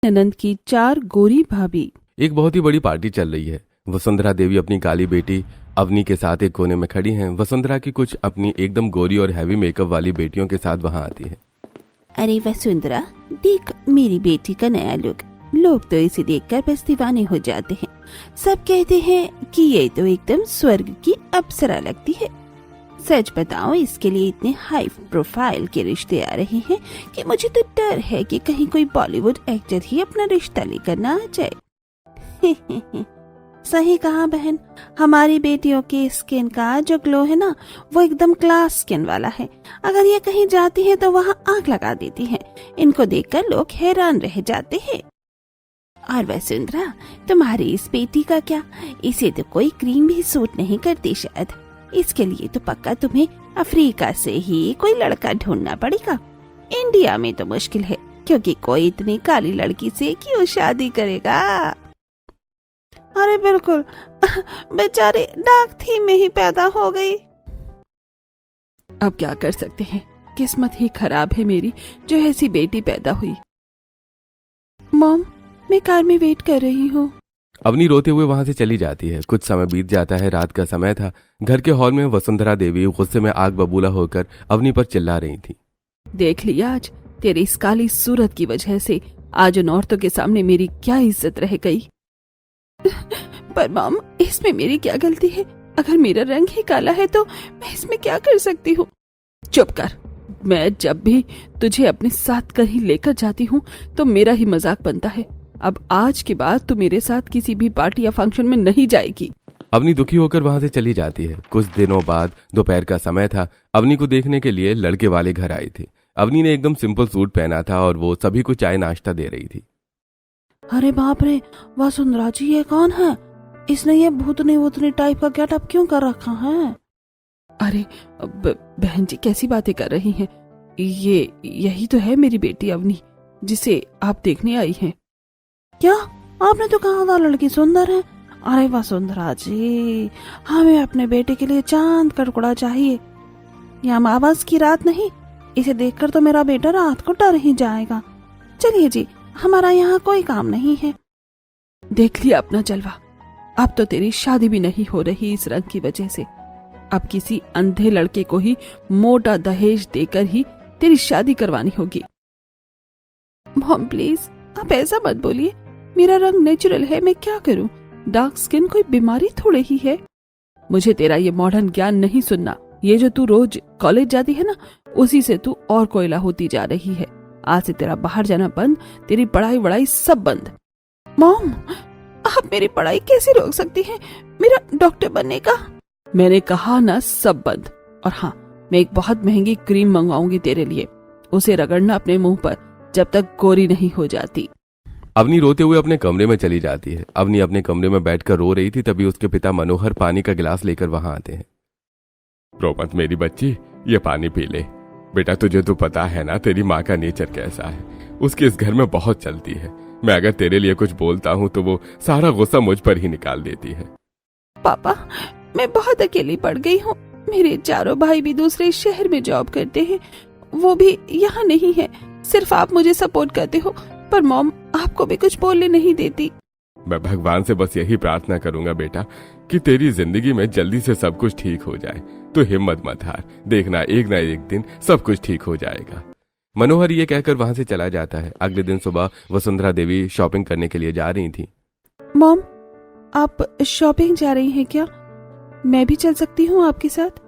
ननद की 4 गोरी भाभी। एक बहुत ही बड़ी पार्टी चल रही है। वसुंधरा देवी अपनी काली बेटी अवनी के साथ एक कोने में खड़ी हैं। वसुंधरा की कुछ अपनी एकदम गोरी और हैवी मेकअप वाली बेटियों के साथ वहां आती है। अरे वसुंधरा, देख मेरी बेटी का नया लुक। लोग तो इसे देखकर बस दीवाने हो जाते हैं। सब कहते हैं कि ये तो एकदम स्वर्ग की अप्सरा लगती है। सच बताओ, इसके लिए इतने हाई प्रोफाइल के रिश्ते आ रहे हैं कि मुझे तो डर है कि कहीं कोई बॉलीवुड एक्टर ही अपना रिश्ता लेकर ना आ जाए। सही कहा बहन, हमारी बेटियों की स्किन का जो ग्लो है ना, वो एकदम क्लास स्किन वाला है। अगर ये कहीं जाती है तो वहाँ आग लगा देती है। इनको देखकर लोग हैरान रह जाते हैं। और वसुंधरा, तुम्हारी इस बेटी का क्या? इसे तो कोई क्रीम भी सूट नहीं करती शायद। इसके लिए तो पक्का तुम्हें अफ्रीका से ही कोई लड़का ढूंढना पड़ेगा। इंडिया में तो मुश्किल है, क्योंकि कोई इतनी काली लड़की से क्यों शादी करेगा। अरे बिल्कुल, बेचारी डार्क थीम में ही पैदा हो गई। अब क्या कर सकते हैं, किस्मत ही खराब है मेरी जो ऐसी बेटी पैदा हुई। मॉम, मैं कार में वेट कर रही हूँ। अवनी रोते हुए वहां से चली जाती है। कुछ समय बीत जाता है। रात का समय था। घर के हॉल में वसुंधरा देवी गुस्से में आग बबूला होकर अवनी पर चिल्ला रही थी। देख लिया, आज तेरी इस काली सूरत की वजह से आज उन औरतों के सामने मेरी क्या इज्जत रह गई। पर मॉम, इसमें मेरी क्या गलती है? अगर मेरा रंग ही काला है तो मैं इसमें क्या कर सकती हूँ? चुप कर। मैं जब भी तुझे अपने साथ कहीं लेकर जाती हूँ तो मेरा ही मजाक बनता है। अब आज के बाद तू मेरे साथ किसी भी पार्टी या फंक्शन में नहीं जाएगी। अवनी दुखी होकर वहां से चली जाती है। कुछ दिनों बाद दोपहर का समय था। अवनी को देखने के लिए लड़के वाले घर आए थे। अवनी ने एकदम सिंपल सूट पहना था और वो सभी को चाय नाश्ता दे रही थी। अरे बाप रे, वसुंधरा जी, ये कौन है? इसने ये भूतनी टाइप का गेटअप क्यों कर रखा है? अरे बहन जी, कैसी बातें कर रही हैं? यही तो है मेरी बेटी अवनी, जिसे आप देखने आई हैं। क्या? आपने तो कहा था लड़की सुंदर है। अरे वसुंधरा जी, हमें अपने बेटे के लिए चांद का टुकड़ा चाहिए। ये अमावस की रात नहीं, इसे देखकर तो मेरा बेटा रात को डर ही जाएगा। चलिए जी, हमारा यहाँ कोई काम नहीं है। देख लिया अपना जलवा। अब तो तेरी शादी भी नहीं हो रही इस रंग की वजह से। अब किसी अंधे लड़के को ही मोटा दहेज देकर ही तेरी शादी करवानी होगी। मॉम प्लीज, आप ऐसा मत बोलिए। मेरा रंग नेचुरल है, मैं क्या करूं? डार्क स्किन कोई बीमारी थोड़े ही है। मुझे तेरा ये मॉडर्न ज्ञान नहीं सुनना। ये जो तू रोज कॉलेज जाती है ना, उसी से तू और कोयला होती जा रही है। आज से तेरा बाहर जाना बंद, तेरी पढ़ाई वढ़ाई सब बंद। मॉम, आप मेरी पढ़ाई कैसे रोक सकती हैं? मेरा डॉक्टर बनने का। मैंने कहा ना, सब बंद। और हाँ, मैं एक बहुत महंगी क्रीम मंगवाऊंगी तेरे लिए। उसे रगड़ना अपने मुंह पर जब तक गोरी नहीं हो जाती। अवनी रोते हुए अपने कमरे में चली जाती है। अवनी अपने कमरे में बैठकर रो रही थी। तभी उसके पिता मनोहर पानी का गिलास लेकर वहां आते हैं। रो मत मेरी बच्ची, ये पानी पी ले। बेटा, तुझे तो पता है ना तेरी माँ का नेचर कैसा है। उसकी इस घर में बहुत चलती है। मैं अगर तेरे लिए कुछ बोलता हूँ तो वो सारा गुस्सा मुझ पर ही निकाल देती है। पापा, मैं बहुत अकेली पड़ गई हूँ। मेरे चारों भाई भी दूसरे शहर में जॉब करते हैं, वो भी यहाँ नहीं है। सिर्फ आप मुझे सपोर्ट करते हो, पर मॉम आपको भी कुछ बोलने नहीं देती। मैं भगवान से बस यही प्रार्थना करूंगा बेटा कि तेरी जिंदगी में जल्दी से सब कुछ ठीक हो जाए। तो हिम्मत मत हार, देखना एक ना एक दिन सब कुछ ठीक हो जाएगा। मनोहर ये कहकर वहां से चला जाता है। अगले दिन सुबह वसुंधरा देवी शॉपिंग करने के लिए जा रही थी। मॉम, आप शॉपिंग जा रही हैं क्या? मैं भी चल सकती हूँ आपके साथ?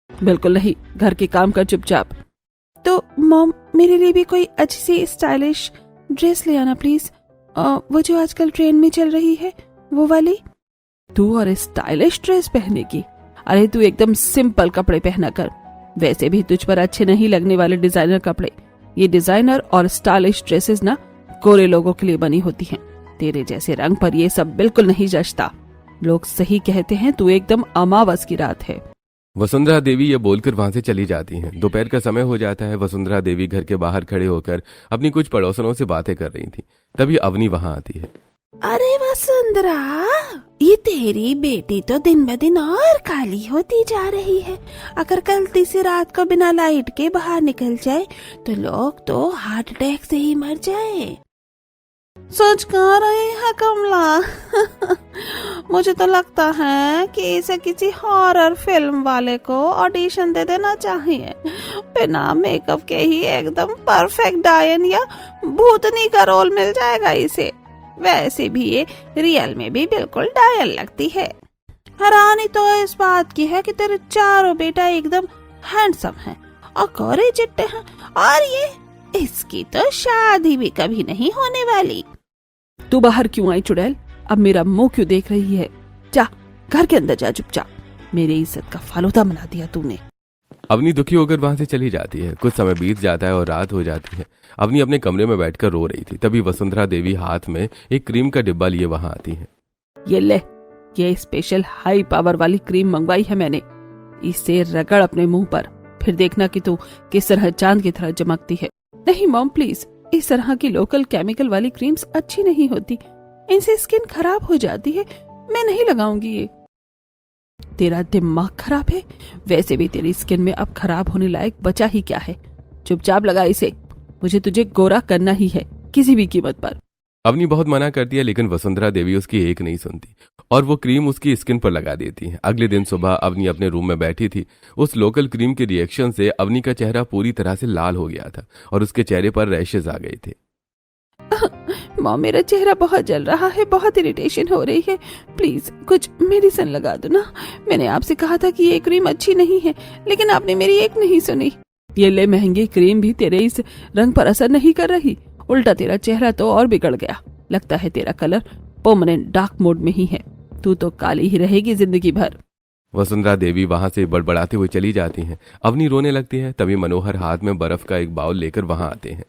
बिल्कुल नहीं, घर के काम कर चुपचाप। तो मॉम, मेरे लिए भी कोई अच्छी सी स्टाइलिश ड्रेस ले आना प्लीज। वो जो आजकल ट्रेंड में चल रही है, वो वाली। तू और स्टाइलिश ड्रेस पहने की? अरे तू एकदम सिंपल कपड़े पहना कर। वैसे भी तुझ पर अच्छे नहीं लगने वाले डिजाइनर कपड़े। ये डिजाइनर और स्टाइलिश ड्रेसेस ना गोरे लोगों के लिए बनी होती हैं। तेरे जैसे रंग पर ये सब बिल्कुल नहीं जचता। लोग सही कहते हैं, तू एकदम अमावस की रात है। वसुंधरा देवी ये बोलकर वहां से चली जाती हैं। दोपहर का समय हो जाता है। वसुंधरा देवी घर के बाहर खड़े होकर अपनी कुछ पड़ोसनों से बातें कर रही थी। तभी अवनी वहां आती है। अरे वसुंधरा, ये तेरी बेटी तो दिन ब दिन और काली होती जा रही है। अगर गलती से रात को बिना लाइट के बाहर निकल जाए तो लोग तो हार्ट अटैक से ही मर जाए। सोच कहाँ रही है कमला? मुझे तो लगता है कि इसे किसी हॉरर फिल्म वाले को ऑडिशन दे देना चाहिए। बिना मेकअप के ही एकदम परफेक्ट डायन या भूतनी का रोल मिल जाएगा इसे। वैसे भी ये रियल में भी बिल्कुल डायन लगती है। हैरानी तो इस बात की है कि तेरे चारों बेटा एकदम हैंडसम हैं और कोरे चिट्टे हैं, और ये इसकी तो शादी भी कभी नहीं होने वाली। तू बाहर क्यों आई चुड़ैल? अब मेरा मुंह क्यों देख रही है? जा घर के अंदर जा चुपचाप। मेरी इज्जत का फालूदा बना दिया तूने। अवनी दुखी होकर वहां से चली जाती है। कुछ समय बीत जाता है और रात हो जाती है। अवनी अपने कमरे में बैठकर रो रही थी। तभी वसुंधरा देवी हाथ में एक क्रीम का डिब्बा लिए वहां आती है। ये ले, ये स्पेशल हाई पावर वाली क्रीम मंगवाई है मैंने। इसे रगड़ अपने मुंह पर, फिर देखना कि तू किस तरह चांद की तरह चमकती है। नहीं मॉम प्लीज, इस तरह की लोकल केमिकल वाली क्रीम्स अच्छी नहीं होती, इनसे स्किन खराब हो जाती है। मैं नहीं लगाऊंगी ये। तेरा दिमाग खराब है? वैसे भी तेरी स्किन में अब खराब होने लायक बचा ही क्या है। चुपचाप लगा इसे, मुझे तुझे गोरा करना ही है किसी भी कीमत पर। अवनी बहुत मना करती है लेकिन वसुंधरा देवी उसकी एक नहीं सुनती और वो क्रीम उसकी स्किन पर लगा देती है। अगले दिन सुबह अवनी अपने रूम में बैठी थी। उस लोकल क्रीम के रिएक्शन से अवनी का चेहरा पूरी तरह से लाल हो गया था और उसके चेहरे पर रैशेज आ गए थे। माँ मेरा चेहरा बहुत जल रहा है, बहुत इरिटेशन हो रही है, प्लीज कुछ मेडिसिन लगा दो ना। मैंने आपसे कहा था कि ये क्रीम अच्छी नहीं है, लेकिन आपने मेरी एक नहीं सुनी। ये ले महंगी क्रीम भी तेरे इस रंग पर असर नहीं कर रही, उल्टा तेरा चेहरा तो और बिगड़ गया। लगता है तेरा कलर परमानेंट डार्क मोड में ही है। तू तो काली ही रहेगी जिंदगी भर। वसुंधरा देवी वहां से बड़बड़ाते हुए चली जाती हैं। अवनी रोने लगती है। तभी मनोहर हाथ में बर्फ का एक बाउल लेकर वहां आते हैं।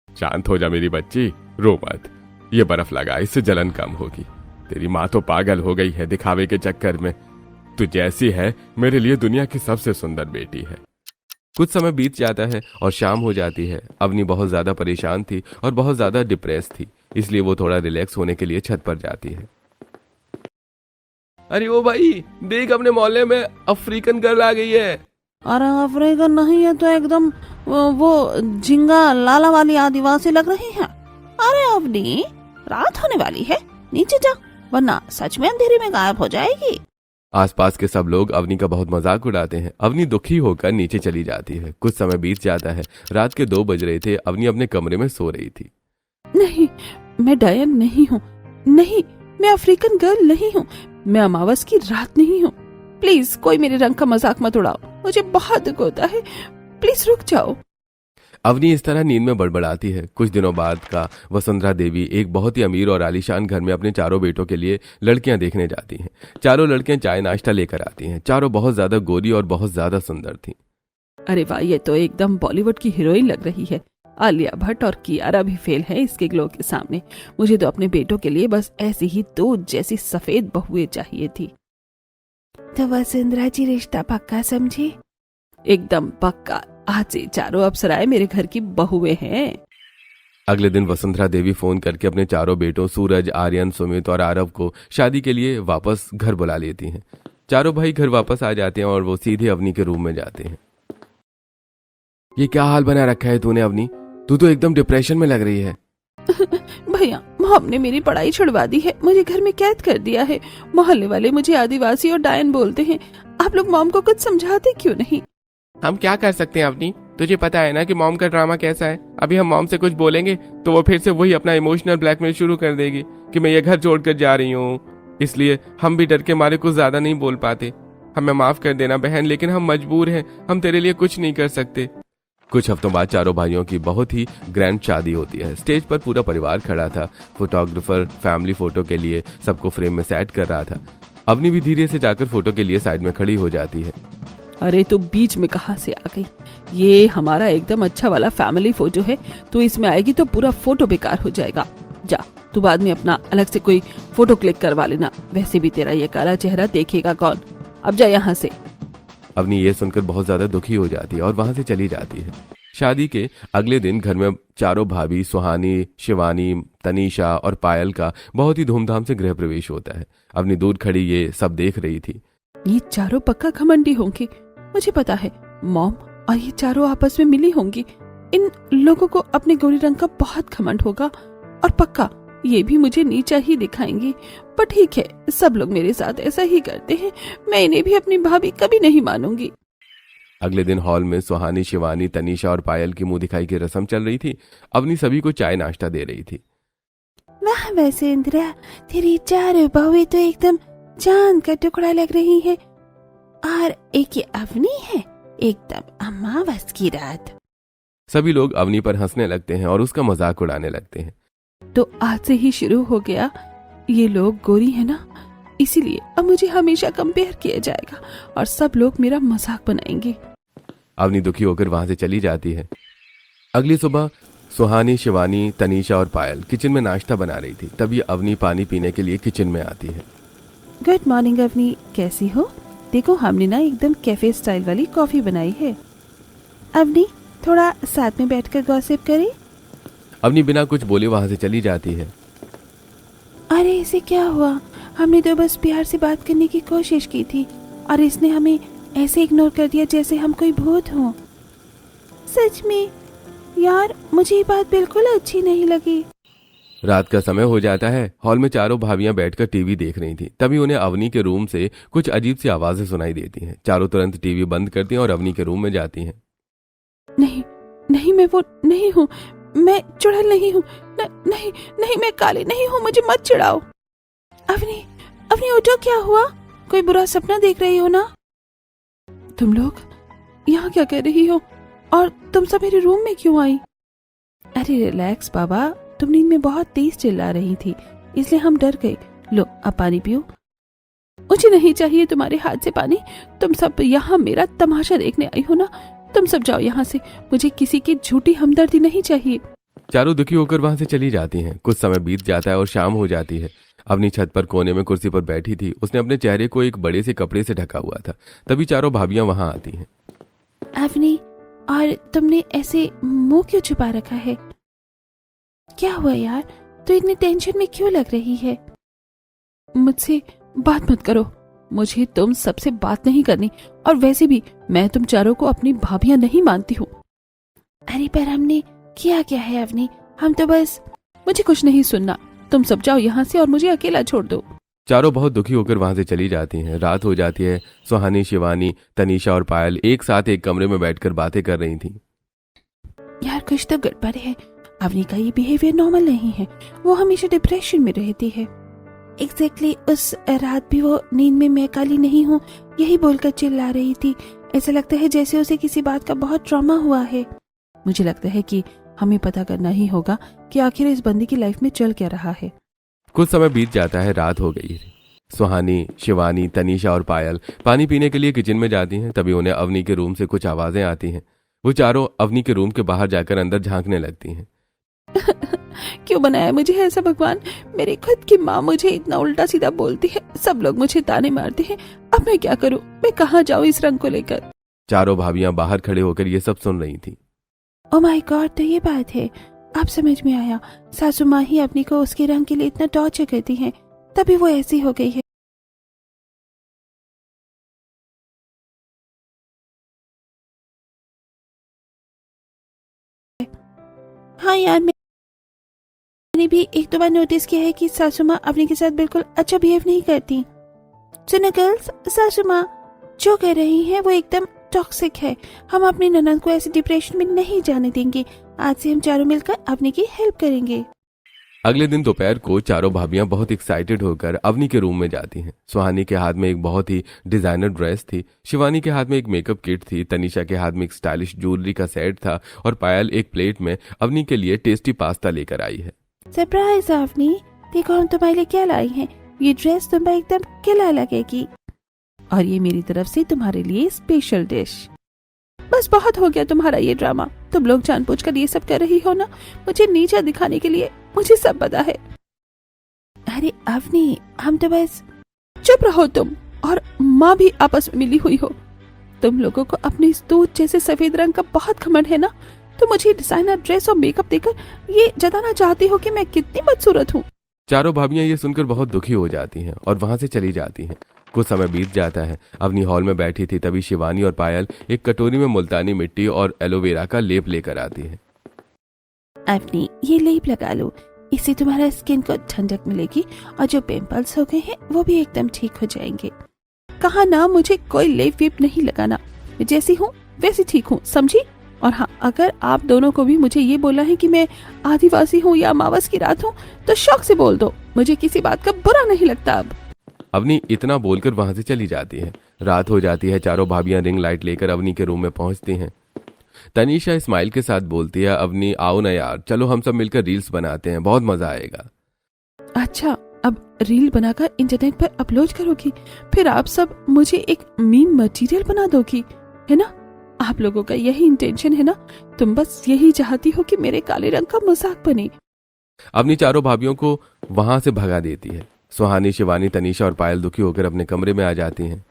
शांत हो जा मेरी बच्ची, रो मत। ये बर्फ लगा, इससे जलन कम होगी। तेरी माँ तो पागल हो गई है दिखावे के चक्कर में। तू जैसी है मेरे लिए दुनिया की सबसे सुंदर बेटी है। कुछ समय बीत जाता है और शाम हो जाती है। अवनी बहुत ज्यादा परेशान थी और बहुत ज्यादा डिप्रेस थी, इसलिए वो थोड़ा रिलैक्स होने के लिए छत पर जाती है। अरे ओ भाई देख, अपने मोहल्ले में अफ्रीकन गर्ल आ गई है। अरे अफ्रीकन नहीं है तो एकदम वो झिंगा लाला वाली आदिवासी लग रही है। अरे अवनी, रात होने वाली है, नीचे जा वरना सच में अंधेरे में गायब हो जाएगी। आसपास के सब लोग अवनी का बहुत मजाक उड़ाते हैं। अवनी दुखी होकर नीचे चली जाती है। कुछ समय बीत जाता है। रात के 2 बज रहे थे। अवनी अपने कमरे में सो रही थी। नहीं, मैं डायन नहीं हूँ। नहीं, मैं अफ्रीकन गर्ल नहीं हूँ। मैं अमावस की रात नहीं हूँ। प्लीज कोई मेरे रंग का मजाक मत उड़ाओ, मुझे बहुत दुख होता है। प्लीज रुक जाओ। अवनी इस तरह नींद में बड़बड़ाती है। कुछ दिनों बाद का वसुंधरा देवी एक बहुत ही अमीर और आलीशान घर में अपने चारों बेटों के लिए लड़कियां देखने जाती हैं। चारों लड़कियां चाय नाश्ता लेकर आती हैं। चारों बहुत ज्यादा गोरी और बहुत ज्यादा सुंदर थीं। अरे वाह, ये तो एकदम बॉलीवुड की हीरोइन लग रही है। आलिया भट्ट और कियारा भी फेल है इसके ग्लो के सामने। मुझे तो अपने बेटों के लिए बस ऐसी ही दूध जैसी सफेद बहुएं चाहिए थी। तो वसुंधरा जी रिश्ता पक्का समझी? एकदम पक्का। आज से चारों अप्सराएं मेरे घर की बहुएं हैं। अगले दिन वसुंधरा देवी फोन करके अपने चारों बेटों सूरज, आर्यन, सुमित और आरव को शादी के लिए वापस घर बुला लेती हैं। चारों भाई घर वापस आ जाते हैं और वो सीधे अवनी के रूम में जाते हैं। ये क्या हाल बना रखा है तूने अवनी? तू तो एकदम डिप्रेशन में लग रही है। भैया, मॉम ने मेरी पढ़ाई छुड़वा दी है, मुझे घर में कैद कर दिया है। मोहल्ले वाले मुझे आदिवासी और डायन बोलते हैं। आप लोग मॉम को कुछ समझाते क्यों नहीं? हम क्या कर सकते हैं अवनी? तुझे पता है ना कि मॉम का ड्रामा कैसा है। अभी हम मॉम से कुछ बोलेंगे तो वो फिर से वही अपना इमोशनल ब्लैकमेल शुरू कर देगी कि मैं ये घर छोड़कर जा रही हूँ। इसलिए हम भी डर के मारे कुछ ज्यादा नहीं बोल पाते। हमें माफ कर देना बहन, लेकिन हम मजबूर हैं, हम तेरे लिए कुछ नहीं कर सकते। कुछ हफ्तों बाद चारों भाइयों की बहुत ही ग्रैंड शादी होती है। स्टेज पर पूरा परिवार खड़ा था। फोटोग्राफर फैमिली फोटो के लिए सबको फ्रेम में सेट कर रहा था। अवनी भी धीरे से जाकर फोटो के लिए साइड में खड़ी हो जाती है। अरे तू बीच में कहाँ से आ गई? ये हमारा एकदम अच्छा वाला फैमिली फोटो है, तू इसमें आएगी तो पूरा फोटो बेकार हो जाएगा। जा, तू बाद में अपना अलग से कोई फोटो क्लिक करवा लेना। वैसे भी तेरा ये काला चेहरा देखेगा कौन? अब जा यहाँ से। अवनी ये सुनकर बहुत ज्यादा दुखी हो जाती है और वहां से चली जाती है। शादी के अगले दिन घर में चारों भाभी सुहानी, शिवानी, तनीषा और पायल का बहुत ही धूमधाम से गृह प्रवेश होता है। अवनी दूर खड़ी ये सब देख रही थी। ये चारों पक्का घमंडी होंगे, मुझे पता है। मॉम और ये चारों आपस में मिली होंगी। इन लोगों को अपने गोरी रंग का बहुत घमंड होगा और पक्का ये भी मुझे नीचा ही दिखाएंगी। पर ठीक है, सब लोग मेरे साथ ऐसा ही करते हैं, मैं इन्हें भी अपनी भाभी कभी नहीं मानूंगी। अगले दिन हॉल में सुहानी, शिवानी, तनीषा और पायल की मुंह दिखाई की रस्म चल रही थी। अवनी सभी को चाय नाश्ता दे रही थी। वाह वसुंधरा, तेरी चारों बहुएं तो एकदम चांद का टुकड़ा लग रही है। और एक ये अवनी है, एकदम अमावस की रात। सभी लोग अवनी पर हंसने लगते हैं और उसका मजाक उड़ाने लगते हैं। तो आज से ही शुरू हो गया। ये लोग गोरी है ना, इसीलिए अब मुझे हमेशा कंपेयर किया जाएगा और सब लोग मेरा मजाक बनाएंगे। अवनी दुखी होकर वहां से चली जाती है। अगली सुबह सुहानी, शिवानी, तनीषा और पायल किचन में नाश्ता बना रही थी। तभी अवनी पानी पीने के लिए किचन में आती है। गुड मॉर्निंग अवनी, कैसी हो? देखो हमने ना एकदम कैफे स्टाइल वाली कॉफी बनाई है। अवनी, थोड़ा साथ में बैठकर गॉसिप करें। अवनी बिना कुछ बोले वहां से चली जाती है। अरे इसे क्या हुआ? हमने तो बस प्यार से बात करने की कोशिश की थी और इसने हमें ऐसे इग्नोर कर दिया जैसे हम कोई भूत हो। सच में यार, मुझे ये बात बिल्कुल अच्छी नहीं लगी। रात का समय हो जाता है। हॉल में चारों भाभियां बैठकर टीवी देख रही थी। तभी उन्हें अवनी के रूम से कुछ अजीब सी आवाजें सुनाई देती हैं। चारों तुरंत टीवी बंद करती हैं और अवनी के रूम में जाती हैं। नहीं नहीं, मैं वो नहीं हूँ, मैं चुड़ैल नहीं हूँ, नहीं नहीं, मैं काली नहीं हूँ, मुझे मत चिढ़ाओ। अवनी, अवनी उठो, क्या हुआ? कोई बुरा सपना देख रही हो ना? तुम लोग यहाँ क्या कर रही हो और तुम सब मेरे रूम में क्यों आई? अरे रिलैक्स बाबा, तुम नींद में बहुत तेज चिल्ला रही थी इसलिए हम डर गए। लो अब पानी पियो। मुझे नहीं चाहिए तुम्हारे हाथ से पानी। तुम सब यहाँ मेरा तमाशा देखने आई हो ना, तुम सब जाओ यहाँ से, मुझे किसी की झूठी हमदर्दी नहीं चाहिए। चारों दुखी होकर वहां से चली जाती हैं। कुछ समय बीत जाता है और शाम हो जाती है। अवनी छत पर कोने में कुर्सी पर बैठी थी। उसने अपने चेहरे को एक बड़े से कपड़े से ढका हुआ था। तभी चारों भाभियां वहां आती हैं। अवनी, और तुमने ऐसे मुंह क्यों छुपा रखा है? क्या हुआ यार, तो इतनी टेंशन में क्यों लग रही है? मुझसे बात मत करो, मुझे तुम सबसे बात नहीं करनी, और वैसे भी मैं तुम चारों को अपनी भाभियां नहीं मानती हूँ। अरे पर हमने किया क्या है अवनी, हम तो बस। मुझे कुछ नहीं सुनना, तुम सब जाओ यहाँ से और मुझे अकेला छोड़ दो। चारों बहुत दुखी होकर वहां से चली जाती हैं। रात हो जाती है। सुहानी, शिवानी, तनीषा और पायल एक साथ एक कमरे में बैठकर बातें कर रही थीं। यार कुछ तो गड़बड़ है, अवनी का ये बिहेवियर नॉर्मल नहीं है, वो हमेशा डिप्रेशन में रहती है। एग्जैक्टली उस रात भी वो नींद में मैं काली नहीं हूँ यही बोलकर चिल्ला रही थी। ऐसा लगता है जैसे उसे किसी बात का बहुत ट्रॉमा हुआ है। मुझे लगता है कि हमें पता करना ही होगा कि आखिर इस बंदी की लाइफ में चल क्या रहा है। कुछ समय बीत जाता है। रात हो गई है। सुहानी, शिवानी, तनीषा और पायल पानी पीने के लिए किचन में जाती हैं। तभी उन्हें अवनी के रूम से कुछ आवाजें आती हैं। वो चारों अवनी के रूम के बाहर जाकर अंदर झांकने लगती हैं। क्यों बनाया मुझे ऐसा भगवान? मेरी खुद की माँ मुझे इतना उल्टा सीधा बोलती है, सब लोग मुझे ताने मारते हैं। अब मैं क्या करूँ, मैं कहाँ जाऊँ इस रंग को लेकर? चारों भाभियां बाहर खड़े होकर ये सब सुन रही थी। ओह माय गॉड, तो ये बात है, अब समझ में आया। सासू माँ ही अपनी को उसके रंग के लिए इतना टॉर्चर करती हैं, तभी वो ऐसी हो गई है। हाँ यार, मैंने भी एक दो बार नोटिस किया है कि सासू माँ अपने के साथ बिल्कुल अच्छा बिहेव नहीं करती। सुनो गर्ल्स, सासू माँ जो कर रही है वो एकदम टॉक्सिक है। हम अपनी ननद को ऐसे डिप्रेशन में नहीं जाने देंगे। आज से हम चारों मिलकर अपने की हेल्प करेंगे। अगले दिन दोपहर को चारों भाभियां बहुत एक्साइटेड होकर अवनी के रूम में जाती हैं। सुहानी के हाथ में एक बहुत ही डिजाइनर ड्रेस थी। शिवानी के हाथ में एक मेकअप किट थी। तनीषा के हाथ में एक स्टाइलिश ज्वेलरी का सेट था और पायल एक प्लेट में अवनी के लिए टेस्टी पास्ता लेकर आई है। सरप्राइज अवनी, देखो हम तुम्हारे लिए क्या लाई हैं। ये ड्रेस तुम पर एकदम किला लगेगी, और ये मेरी तरफ से तुम्हारे लिए स्पेशल डिश। बस बहुत हो गया तुम्हारा ये ड्रामा, तुम लोग जानबूझकर ये सब कर रही हो ना, मुझे नीचा दिखाने के लिए। मुझे सब पता है। अरे अवनी, हम तो बस। चुप रहो तुम, और माँ भी आपस में मिली हुई हो। तुम लोगों को अपने इस दूध जैसे सफेद रंग का बहुत घमंड है ना, तो मुझे डिजाइनर ड्रेस और मेकअप देकर ये जताना चाहती हो कि मैं कितनी बदसूरत हूँ। चारों भाभियां ये सुनकर बहुत दुखी हो जाती हैं और वहां से चली जाती हैं। कुछ समय बीत जाता है। अवनी हॉल में बैठी थी। तभी शिवानी और पायल एक कटोरी में मुल्तानी मिट्टी और एलोवेरा का लेप लेकर आती है। अवनी, ये लेप लगा लो, इससे तुम्हारा स्किन को ठंडक मिलेगी और जो पिंपल्स हो गए हैं वो भी एकदम ठीक हो जाएंगे। कहा ना मुझे कोई लेप वेप नहीं लगाना, मैं जैसी हूँ वैसी ठीक हूँ, समझी? और हाँ, अगर आप दोनों को भी मुझे ये बोला है कि मैं आदिवासी हूँ या अमावस की रात हूँ तो शौक से बोल दो, मुझे किसी बात का बुरा नहीं लगता। अब अवनी इतना बोलकर वहां से चली जाती है। रात हो जाती है। चारों भाभियां रिंग लाइट लेकर अवनी के रूम में पहुंचती हैं। तनीषा स्माइल के साथ बोलती है, अवनी आओ ना यार, चलो हम सब मिलकर रील्स बनाते हैं, बहुत मजा आएगा। अच्छा, अब रील बनाकर इंटरनेट पर अपलोड करोगी, फिर आप सब मुझे एक मीम मटेरियल बना दोगी, है ना? आप लोगों का यही इंटेंशन है ना? तुम बस यही चाहती हो कि मेरे काले रंग का मजाक बने। अवनी चारों भाभियों को वहां से भगा देती है। सुहानी, शिवानी, तनीषा और पायल दुखी होकर अपने कमरे में आ जाती हैं।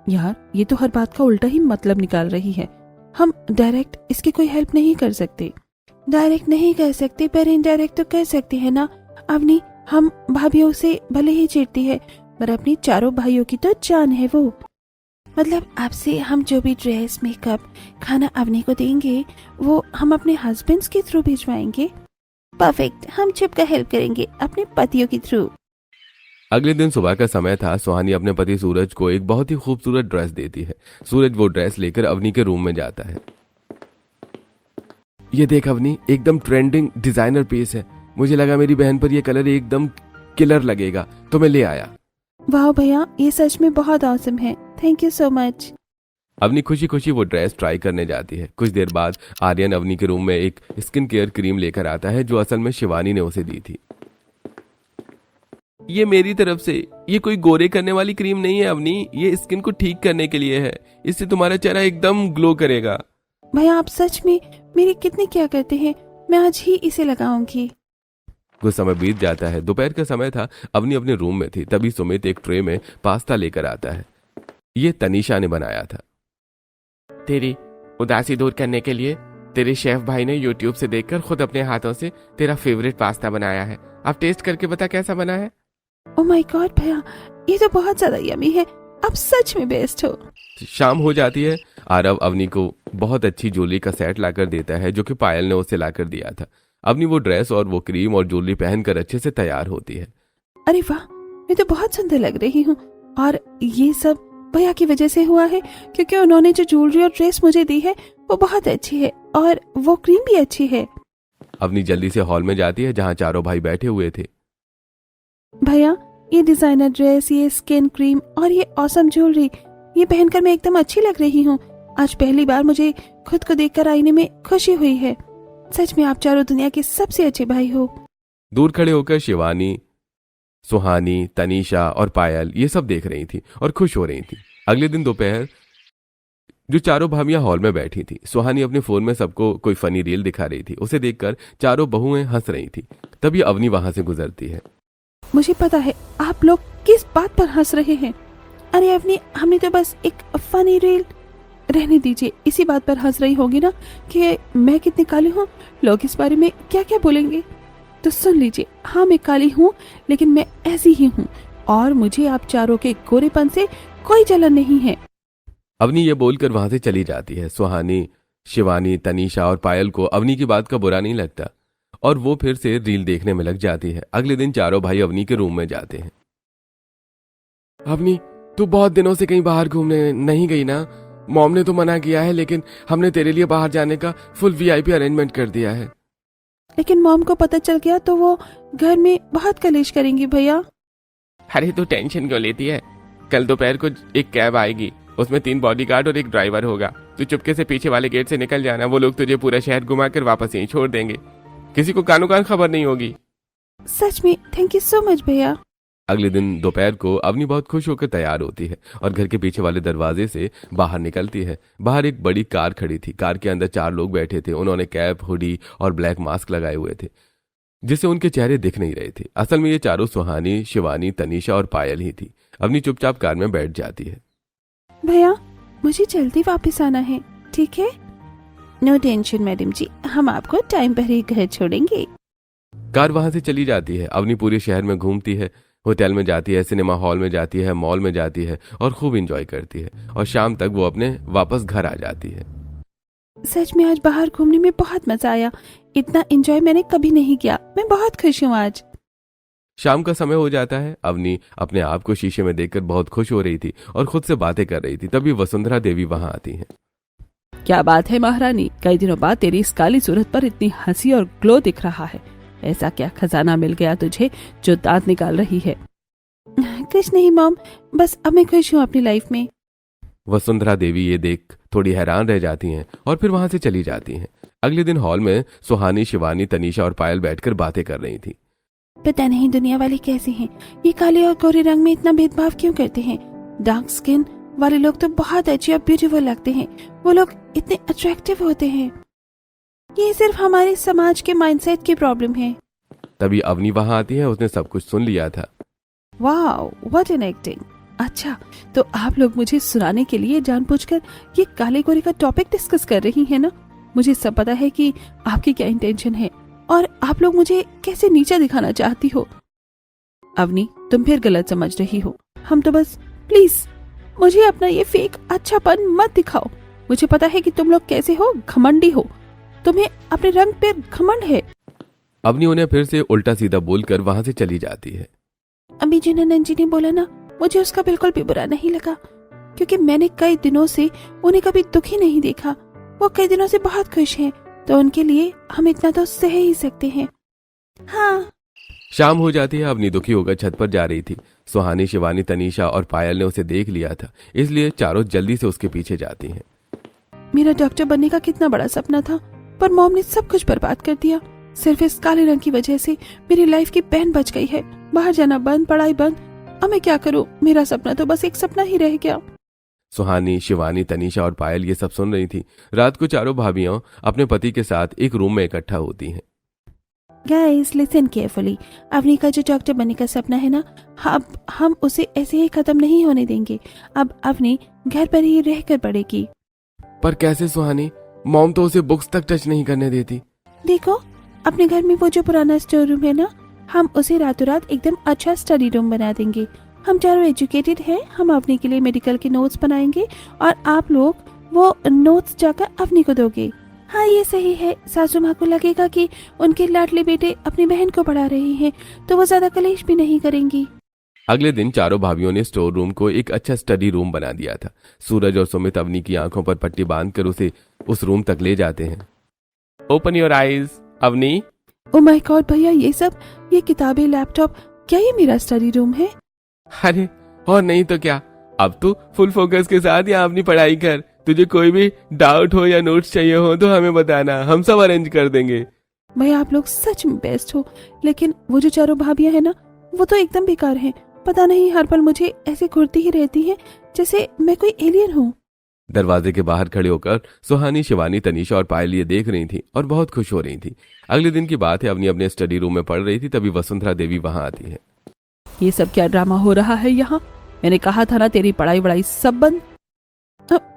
यार, ये तो हर बात का उल्टा ही मतलब निकाल रही है। हम डायरेक्ट इसकी कोई हेल्प नहीं कर सकते। डायरेक्ट नहीं कर सकते पर इनडायरेक्ट तो कर सकते हैं ना। अवनी, हम भाभियों से भले ही चिढ़ती है पर अपनी चारों भाइयों की तो जान है वो। मतलब आपसे हम जो भी ड्रेस, मेकअप, खाना अवनी को देंगे वो हम अपने हस्बैंड्स के थ्रू भिजवाएंगे। परफेक्ट, हम छुपकर हेल्प करेंगे अपने पतियों के थ्रू। अगले दिन सुबह का समय था। सुहानी अपने पति सूरज को एक बहुत ही खूबसूरत ड्रेस देती है। सूरज वो ड्रेस लेकर अवनी के रूम में जाता है। ये देख अवनी, एकदम ट्रेंडिंग डिजाइनर पीस है, मुझे लगा मेरी बहन पर ये कलर एकदम किलर लगेगा तो मैं ले आया। वाह भैया, ये सच में बहुत ऑसम है, thank you so much. Avni खुशी खुशी वो ड्रेस ट्राई करने जाती है। कुछ देर बाद आर्यन अवनी के रूम में एक स्किन केयर क्रीम लेकर आता है जो असल में शिवानी ने उसे दी थी। ये मेरी तरफ से, ये कोई गोरे करने वाली क्रीम नहीं है अवनी, ये स्किन को ठीक करने के लिए है, इससे तुम्हारा चेहरा एकदम ग्लो करेगा। भैया, आप सच में मेरी कितनी क्या करते हैं, मैं आज ही इसे लगाऊंगी। कुछ समय बीत जाता है। दोपहर का समय था। अवनी अपने रूम में थी, तभी सुमित एक ट्रे में पास्ता लेकर आता है। ये तनीषा ने बनाया था। तेरी उदासी दूर करने के लिए तेरे शेफ भाई ने यूट्यूब से देखकर खुद अपने हाथों से तेरा फेवरेट पास्ता बनाया है, अब टेस्ट करके बता कैसा बना है। ओह माय गॉड भैया, ये तो बहुत ज्यादा यमी है, आप सच में बेस्ट हो। शाम हो जाती है। आरव अवनी को बहुत अच्छी ज्वेलरी का सेट लाकर देता है जो कि पायल ने उसे लाकर दिया था। अवनी वो ड्रेस और वो क्रीम और ज्वेलरी पहनकर अच्छे से तैयार होती है। अरे वाह, मैं तो बहुत सुंदर लग रही हूँ, और ये सब भैया की वजह से हुआ है, क्योंकि उन्होंने जो ज्वेलरी और ड्रेस मुझे दी है वो बहुत अच्छी है और वो क्रीम भी अच्छी है। अवनी जल्दी से हॉल में जाती है जहाँ चारों भाई बैठे हुए थे। भैया, ये डिजाइनर ड्रेस, ये स्किन क्रीम और ये ऑसम ज्वेलरी, ये पहनकर मैं एकदम अच्छी लग रही हूँ। आज पहली बार मुझे खुद को देखकर आईने में खुशी हुई है। सच में आप चारों दुनिया के सबसे अच्छे भाई हो। दूर खड़े होकर शिवानी, सुहानी, तनीषा और पायल ये सब देख रही थी और खुश हो रही थी। अगले दिन दोपहर जो चारों भाभियां हॉल में बैठी थी, सुहानी अपने फोन में सबको कोई फनी रील दिखा रही थी। उसे देखकर चारों बहुएं हंस रही थी। तभी अवनी वहां से गुजरती है। मुझे पता है आप लोग किस बात पर हंस रहे हैं। अरे अवनी, हमने तो बस एक फनी रील, रहने दीजिए, इसी बात पर हंस रही होगी ना कि मैं कितनी काली हूँ, लोग इस बारे में क्या क्या बोलेंगे। तो सुन लीजिए, हाँ मैं काली हूँ लेकिन मैं ऐसी ही हूँ और मुझे आप चारों के गोरेपन से कोई जलन नहीं है। अवनी ये बोलकर वहां से चली जाती है। सुहानी, शिवानी, तनीषा और पायल को अवनी की बात का बुरा नहीं लगता और वो फिर से रील देखने में लग जाती है। अगले दिन चारों भाई अवनी के रूम में जाते हैं। अवनी, तू बहुत दिनों से कहीं बाहर घूमने नहीं गई ना? मॉम ने तो मना किया है, लेकिन हमने तेरे लिए बाहर जाने का फुल वीआईपी अरेंजमेंट कर दिया है। लेकिन मॉम को पता चल गया तो वो घर में बहुत कलेश करेंगी भैया। अरे तू टेंशन क्यों लेती है? कल दोपहर को एक कैब आएगी, उसमें 3 बॉडीगार्ड और एक ड्राइवर होगा। तू चुपके से पीछे वाले गेट से निकल जाना, वो लोग तुझे पूरा शहर घुमा कर वापस यहीं छोड़ देंगे, किसी को कानो कान खबर नहीं होगी। सच में थैंक यू सो मच भैया। अगले दिन दोपहर को अवनी बहुत खुश होकर तैयार होती है और घर के पीछे वाले दरवाजे से बाहर निकलती है। बाहर एक बड़ी कार खड़ी थी। कार के अंदर 4 लोग बैठे थे। उन्होंने कैप, हुडी और ब्लैक मास्क लगाए हुए थे जिससे उनके चेहरे दिख नहीं रहे थे। असल में ये चारों सुहानी, शिवानी, तनीषा और पायल ही थी। अवनी चुपचाप कार में बैठ जाती है। भैया, मुझे जल्दी वापस आना है, ठीक है? नो टेंशन मैडम जी, हम आपको टाइम पर ही घर छोड़ेंगे। कार वहां से चली जाती है। अवनी पूरे शहर में घूमती है, होटल में जाती है, सिनेमा हॉल में जाती है, मॉल में जाती है और खूब एंजॉय करती है और शाम तक वो अपने वापस घर आ जाती है। सच में आज बाहर घूमने में बहुत मजा आया। इतना एंजॉय मैंने कभी नहीं किया। मैं बहुत खुश हूँ आज। शाम का समय हो जाता है। अवनी अपने आप को शीशे में देखकर बहुत खुश हो रही थी और खुद से बातें कर रही थी। तभी वसुंधरा देवी वहां आती हैं। क्या बात है महारानी, कई दिनों बाद तेरी इस काली सूरत पर इतनी हंसी और ग्लो दिख रहा है। ऐसा क्या खजाना मिल गया तुझे जो दांत निकाल रही है? कुछ नहीं मॉम, बस अब मैं खुश हूँ अपनी लाइफ में। वसुंधरा देवी ये देख थोड़ी हैरान रह जाती हैं और फिर वहां से चली जाती हैं। अगले दिन हॉल में सुहानी, शिवानी, तनीषा और पायल बैठकर बातें कर रही थी। पता नहीं दुनिया वाले कैसे हैं, ये काले और गोरे रंग में इतना भेदभाव क्यों करते हैं। डार्क स्किन वाले लोग तो बहुत अच्छे और ब्यूटीफुल लगते हैं, वो लोग इतने अट्रैक्टिव होते हैं। ये सिर्फ हमारे समाज के माइंडसेट की प्रॉब्लम है। तभी अवनी वहां आती है। उसने सब कुछ सुन लिया था। Wow, what an acting. अच्छा, तो आप लोग मुझे सुनाने के लिए जानबूझकर ये काले गोरे का टॉपिक डिस्कस कर रही हैं ना? मुझे सब पता है कि आपकी क्या इंटेंशन है और आप लोग मुझे कैसे नीचा दिखाना चाहती हो। अवनी, तुम फिर गलत समझ रही हो। हम तो बस, प्लीज मुझे अपना ये फेक अच्छापन मत दिखाओ। मुझे पता है कि तुम लोग कैसे हो, घमंडी हो। तुम्हें अपने रंग पे घमंड है। अवनी उन्हें फिर से उल्टा सीधा बोलकर वहां से चली जाती है। अभी जिन नंदन जी ने बोला ना, मुझे उसका बिल्कुल भी बुरा नहीं लगा, क्योंकि मैंने कई दिनों से उन्हें कभी दुखी नहीं देखा। वो कई दिनों से बहुत खुश हैं, तो उनके लिए हम इतना तो सह ही सकते हैं। हाँ। शाम हो जाती है। अवनी दुखी होकर छत पर जा रही थी। सुहानी, शिवानी, तनीषा और पायल ने उसे देख लिया था, इसलिए चारों जल्दी से उसके पीछे जाती हैं। मेरा डॉक्टर बनने का कितना बड़ा सपना था, पर मॉम ने सब कुछ बर्बाद कर दिया। सिर्फ इस काले रंग की वजह से मेरी लाइफ की पैन बच गई है। बाहर जाना बंद, पढ़ाई बंद। अब मैं क्या करूं? मेरा सपना तो बस एक सपना ही रह गया। सुहानी, शिवानी, तनीषा और पायल ये सब सुन रही थी। रात को चारों भाभियां अपने पति के साथ एक रूम में इकट्ठा होती हैं। Guys listen carefully. अवनी का जो डॉक्टर बनने का सपना है ना, हम उसे ऐसे ही खत्म नहीं होने देंगे। अब अवनी घर पर ही रहकर पढ़ेगी। पर कैसे सुहानी? मॉम तो उसे बुक्स तक टच नहीं करने देती। देखो, अपने घर में वो जो पुराना स्टोर रूम है ना, हम उसे रातों रात एकदम अच्छा स्टडी रूम बना देंगे। हम चारों एजुकेटेड हैं, हम अपने के लिए मेडिकल के नोट्स बनाएंगे और आप लोग वो नोट्स जाकर अवनी को दोगे। हाँ, ये सही है। सासू माँ को लगेगा कि उनके लाडले बेटे अपनी बहन को पढ़ा रहे हैं, तो वो ज्यादा कलेश भी नहीं करेंगी। अगले दिन चारों भाभियों ने स्टोर रूम को एक अच्छा स्टडी रूम बना दिया था। सूरज और सुमित अवनी की आंखों पर पट्टी बांधकर उसे उस रूम तक ले जाते हैं। Open your eyes Avni. Oh my god भैया, ये किताबें, लैपटॉप, क्या ये मेरा स्टडी रूम है? अरे और नहीं तो क्या। अब तू फुल फोकस के साथ यहाँ अपनी पढ़ाई कर। तुझे कोई भी डाउट हो या नोट्स चाहिए हो तो हमें बताना, हम सब अरेंज कर देंगे। भैया आप लोग सच में बेस्ट हो, लेकिन वो जो चारों भाभियां हैं ना, वो तो एकदम बेकार हैं। पता नहीं हर पल मुझे ऐसे घूरती ही रहती हैं जैसे मैं कोई एलियन हूँ। दरवाजे के बाहर खड़े होकर सुहानी, शिवानी, तनीषा और पायल ये देख रही थी और बहुत खुश हो रही थी। अगले दिन की बात है। अवनी अपने स्टडी रूम में पढ़ रही थी, तभी वसुंधरा देवी वहां आती है। ये सब क्या ड्रामा हो रहा है यहाँ? मैंने कहा था ना तेरी पढ़ाई वढ़ाई सब बंद।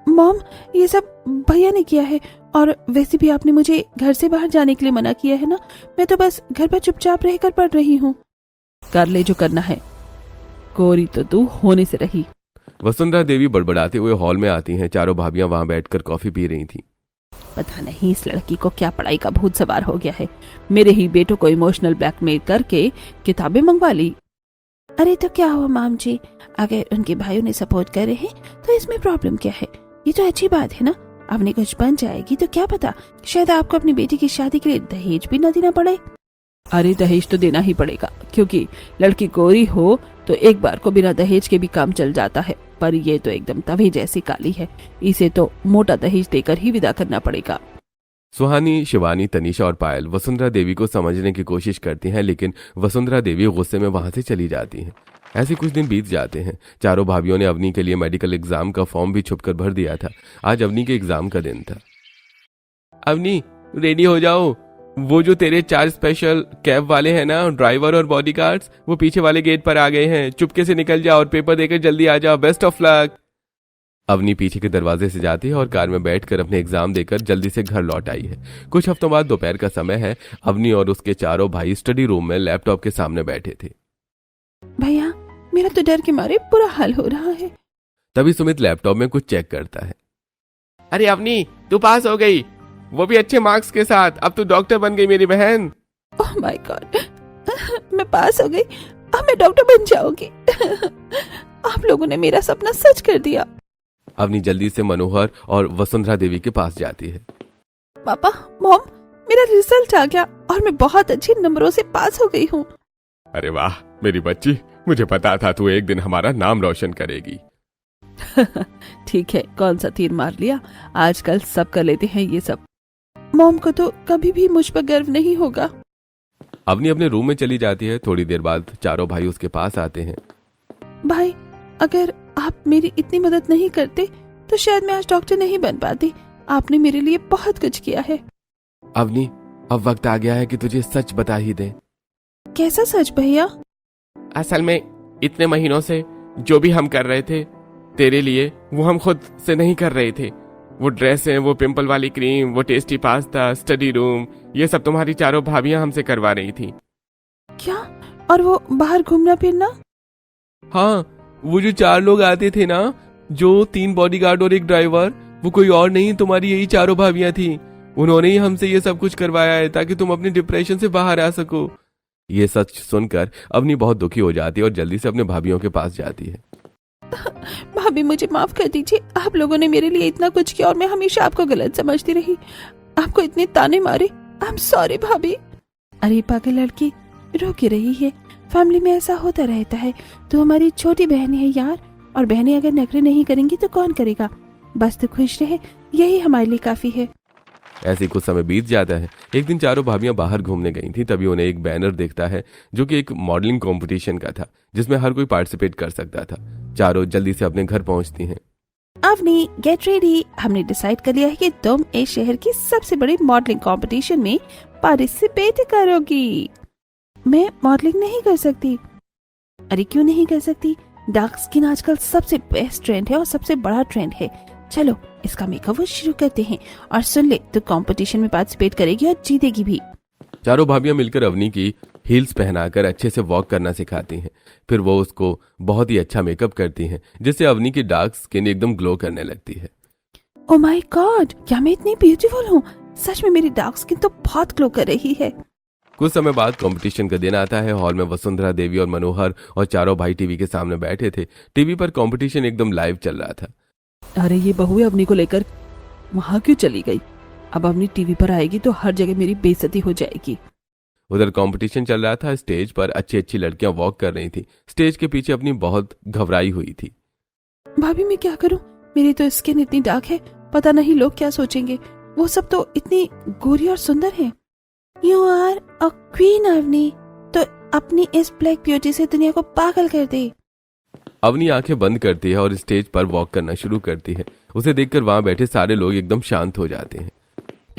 मॉम, ये सब भैया ने किया है, और वैसे भी आपने मुझे घर से बाहर जाने के लिए मना किया है ना। मैं तो बस घर पर चुपचाप रहकर पढ़ रही हूँ। कर ले जो करना है, गोरी तो तू होने से रही। वसुंधरा देवी बड़बड़ाते हुए हॉल में आती हैं। चारों भाभियां वहां बैठकर कॉफी पी रही थी। पता नहीं इस लड़की को क्या पढ़ाई का भूत सवार हो गया है। मेरे ही बेटों को इमोशनल ब्लैकमेल करके किताबें मंगवा ली। अरे तो क्या हुआ माम जी, अगर उनके भाइयों ने सपोर्ट कर रहे हैं तो इसमें प्रॉब्लम क्या है? ये तो अच्छी बात है ना। अपने कुछ बन जाएगी तो क्या पता, शायद आपको अपनी बेटी की शादी के लिए दहेज भी न देना पड़े। अरे दहेज तो देना ही पड़ेगा, क्योंकि लड़की गोरी हो तो एक बार को बिना दहेज के भी काम चल जाता है, पर ये तो एकदम तवे जैसी काली है। इसे तो मोटा दहेज देकर ही विदा करना पड़ेगा। सुहानी, शिवानी, तनीषा और पायल वसुंधरा देवी को समझने की कोशिश करती हैं, लेकिन वसुंधरा देवी गुस्से में वहां से चली जाती हैं। ऐसे कुछ दिन बीत जाते हैं। चारों भाभियों ने अवनी के लिए मेडिकल एग्जाम का फॉर्म भी छुपकर भर दिया था। आज अवनी के एग्जाम का दिन था। अवनी रेडी हो जाओ, वो जो तेरे 4 स्पेशल कैब वाले हैं ना, ड्राइवर और बॉडीगार्ड्स, वो पीछे वाले गेट पर आ गए हैं। चुपके से निकल जाओ और पेपर देकर जल्दी आ जाओ। Best of luck. अवनी पीछे के दरवाजे से जाती है और कार में बैठकर अपने एग्जाम देकर जल्दी से घर लौट आई है। कुछ हफ्तों बाद दोपहर का समय है। अवनी और उसके चारों भाई स्टडी रूम में लैपटॉप के सामने बैठे थे। भैया मेरा तो डर के मारे बुरा हाल हो रहा है। तभी सुमित लैपटॉप में कुछ चेक करता है। अरे अवनी, तू पास हो गई। वो भी अच्छे मार्क्स के साथ। अब तू डॉक्टर बन गई मेरी बहन। ओह माय गॉड, मैं पास हो गई, अब मैं डॉक्टर बन जाऊंगी। आप लोगों ने मेरा सपना सच कर दिया। अवनी जल्दी से मनोहर और वसुंधरा देवी के पास जाती है। पापा, मॉम, मेरा रिजल्ट आ गया और मैं बहुत अच्छे नंबरों से पास हो गई हूँ। अरे वाह मेरी बच्ची, मुझे पता था तू एक दिन हमारा नाम रोशन करेगी। ठीक है, कौन सा तीर मार लिया, आजकल सब कर लेते हैं ये सब। मॉम को तो कभी भी मुझ पर गर्व नहीं होगा। अवनी अपने रूम में चली जाती है। थोड़ी देर बाद चारों भाई उसके पास आते हैं। भाई, अगर आप मेरी इतनी मदद नहीं करते तो शायद मैं आज डॉक्टर नहीं बन पाती। आपने मेरे लिए बहुत कुछ किया है। अवनी, अब वक्त आ गया है कि तुझे सच बता ही दे। कैसा सच भैया? असल में इतने महीनों से जो भी हम कर रहे थे तेरे लिए, वो हम खुद से नहीं कर रहे थे। वो ड्रेसें, वो पिंपल वाली क्रीम, वो टेस्टी पास्ता, स्टडी रूम, ये सब तुम्हारी चारों भाभियां हमसे करवा रही थी। क्या? और वो बाहर घूमना फिरना? हाँ, वो जो 4 लोग आते थे ना, जो 3 बॉडीगार्ड और एक ड्राइवर, वो कोई और नहीं, तुम्हारी यही चारों भाभियां थी। उन्होंने ही हमसे ये सब कुछ करवाया है ताकि तुम अपने डिप्रेशन से बाहर आ सको। ये सच सुनकर अवनी बहुत दुखी हो जाती है और जल्दी से अपने भाभियों के पास जाती है। भाभी, मुझे माफ कर दीजिए। आप लोगों ने मेरे लिए इतना कुछ किया और मैं हमेशा आपको गलत समझती रही, आपको इतने ताने मारे। आई एम सॉरी भाभी। अरे पागल लड़की, रो क्यों रही है? फैमिली में ऐसा होता रहता है। तो हमारी छोटी बहन है यार, और बहनें अगर नखरे नहीं करेंगी तो कौन करेगा? बस तू खुश रहे, यही हमारे लिए काफी है। ऐसे कुछ समय बीत जाता है। एक दिन चारों भाभियां बाहर घूमने गई थी। तभी उन्हें एक बैनर दिखता है जो कि एक मॉडलिंग कंपटीशन का था, जिसमें हर कोई पार्टिसिपेट कर सकता था। चारों जल्दी से अपने घर पहुंचती हैं। Avni, get ready. हमने डिसाइड कर लिया है कि तुम इस शहर की सबसे बड़ी मॉडलिंग कंपटीशन में पार्टिसिपेट करोगी। मैं मॉडलिंग नहीं कर सकती। अरे क्यों नहीं कर सकती? डार्क स्किन आजकल सबसे बेस्ट ट्रेंड है और सबसे बड़ा ट्रेंड है। चलो इसका मेकअप शुरू करते हैं। और सुन ले, तो कंपटीशन में पार्टिसिपेट करेगी और जीतेगी भी। चारों भाभियां मिलकर अवनी की हील्स पहनाकर अच्छे से वॉक करना सिखाती हैं। फिर वो उसको बहुत ही अच्छा मेकअप करती हैं, जिससे अवनी की डार्क स्किन एकदम ग्लो करने लगती है। ओ माय गॉड, क्या मैं इतनी ब्यूटीफुल हूँ? सच में मेरी डार्क स्किन तो बहुत ग्लो कर रही है। कुछ समय बाद कंपटीशन का दिन आता है। हॉल में वसुंधरा देवी और मनोहर और चारों भाई टीवी के सामने बैठे थे। टीवी पर कंपटीशन एकदम लाइव चल रहा था। अरे ये बहू अवनी को लेकर वहां क्यों चली गई? अब अवनी टीवी पर आएगी तो हर जगह मेरी बेइज्जती हो जाएगी। उधर कंपटीशन चल रहा था। स्टेज पर अच्छी अच्छी लड़कियां वॉक कर रही थी। स्टेज के पीछे अपनी बहुत घबराई हुई थी। भाभी, मैं क्या करूं? मेरी तो स्किन इतनी डार्क है, पता नहीं लोग क्या सोचेंगे। वो सब तो इतनी गोरी और सुंदर है। You are a queen Avni, तो अपनी इस ब्लैक ब्यूटी से दुनिया को पागल कर दे। अवनी आंखें बंद करती है और स्टेज पर वॉक करना शुरू करती है। उसे देखकर वहां बैठे सारे लोग एकदम शांत हो जाते हैं।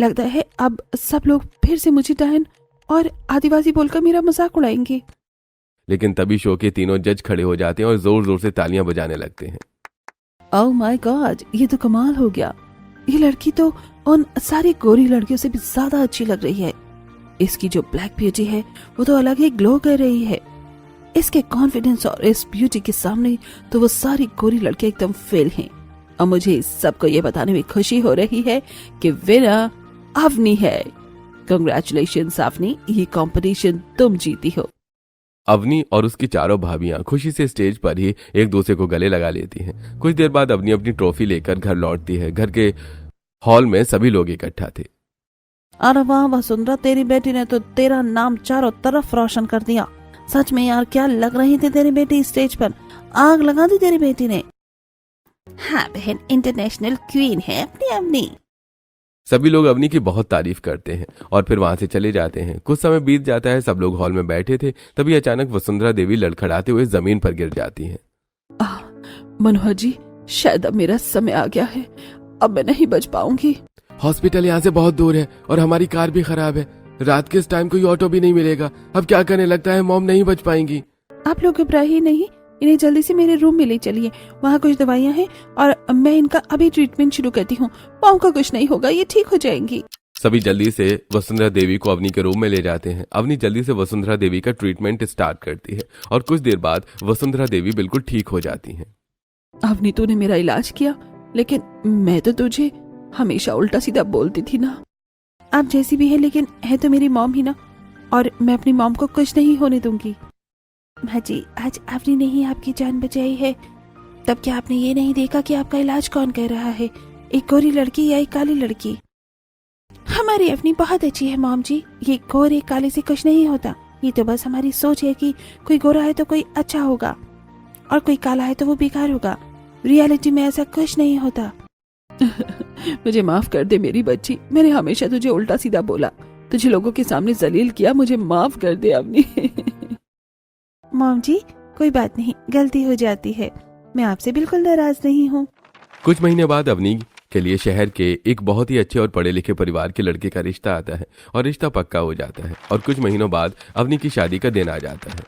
लगता है अब सब लोग फिर से मुझे डायन और आदिवासी बोलकर मेरा मजाक उड़ाएंगे। लेकिन तभी शो के तीनों जज खड़े हो जाते हैं और जोर जोर से तालियां बजाने लगते हैं। ओह माय गॉड, ये तो कमाल हो गया। ये लड़की तो उन सारी गोरी लड़कियों से भी ज्यादा अच्छी लग रही है। इसकी जो ब्लैक ब्यूटी है वो तो अलग ही ग्लो कर रही है। इसके कॉन्फिडेंस और इस ब्यूटी के सामने तो वो सारी गोरी लड़कियां एकदम फेल हैं। और मुझे इस सबको ये बताने में खुशी हो रही है कि विनर अवनी है। कांग्रेचुलेशंस अवनी, ये कंपटीशन तुम जीती हो। अवनी और उसकी चारों भाभियां खुशी से स्टेज पर ही एक दूसरे को गले लगा लेती हैं। कुछ देर बाद अवनी अपनी ट्रॉफी लेकर घर लौटती है। घर के हॉल में सभी लोग इकट्ठा थे। अरे वाह वसुंधरा, तेरी बेटी ने तो तेरा नाम चारों तरफ रोशन कर दिया। सच में यार, क्या लग रही थी तेरी बेटी स्टेज पर, आग लगा दी तेरी बेटी ने। हाँ बहन, इंटरनेशनल क्वीन है अपनी अवनी। सभी लोग अवनी की बहुत तारीफ करते हैं और फिर वहां से चले जाते हैं। कुछ समय बीत जाता है। सब लोग हॉल में बैठे थे। तभी अचानक वसुंधरा देवी लड़खड़ाते हुए जमीन पर गिर जाती हैं। मनोहर जी, शायद अब मेरा समय आ गया है। अब मैं नहीं बच पाऊंगी। हॉस्पिटल यहाँ से बहुत दूर है और हमारी कार भी खराब है। रात के इस टाइम कोई ऑटो भी नहीं मिलेगा। अब क्या करने? लगता है मॉम नहीं बच पाएंगी। आप लोग घबराइए नहीं, इन्हें जल्दी से मेरे रूम में ले चलिए। वहाँ कुछ दवाइयाँ हैं और मैं इनका अभी ट्रीटमेंट शुरू करती हूँ। पाँव का कुछ नहीं होगा, ये ठीक हो जाएंगी। सभी जल्दी से वसुंधरा देवी को अवनी के रूम में ले जाते हैं। अवनी जल्दी से वसुंधरा देवी का ट्रीटमेंट स्टार्ट करती है और कुछ देर बाद वसुंधरा देवी बिल्कुल ठीक हो जाती हैं। अवनी, तूने मेरा इलाज किया, लेकिन मैं तो तुझे हमेशा उल्टा सीधा बोलती थी ना। आप जैसी भी है, लेकिन है तो मेरी मॉम ही ना, और मैं अपनी मॉम को कुछ नहीं होने दूंगी। माँ जी, आज आपने नहीं आपकी जान बचाई है, तब क्या आपने ये नहीं देखा कि आपका इलाज कौन कर रहा है, एक गोरी लड़की या एक काली लड़की? हमारी अपनी बहुत अच्छी है मॉम जी, ये गोरे काले से कुछ नहीं होता। ये तो बस हमारी सोच है कि कोई गोरा है तो कोई अच्छा होगा और कोई काला है तो वो बेकार होगा। रियलिटी में ऐसा कुछ नहीं होता। मुझे माफ कर दे मेरी बच्ची, मैंने हमेशा तुझे उल्टा सीधा बोला, तुझे लोगों के सामने जलील किया, मुझे माफ कर दे अपनी। मॉम जी कोई बात नहीं, गलती हो जाती है, मैं आपसे बिल्कुल नाराज नहीं हूँ। कुछ महीने बाद अवनी के लिए शहर के एक बहुत ही अच्छे और पढ़े लिखे परिवार के लड़के का रिश्ता आता है और रिश्ता पक्का हो जाता है। और कुछ महीनों बाद अवनी की शादी का दिन आ जाता है।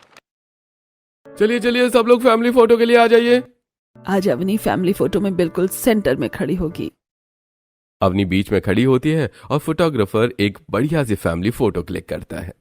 चलिए चलिए सब लोग फैमिली फोटो के लिए आ जाइए। आज अवनी फैमिली फोटो में बिल्कुल सेंटर में खड़ी होगी। अवनी बीच में खड़ी होती है और फोटोग्राफर एक बढ़िया सी फैमिली फोटो क्लिक करता है।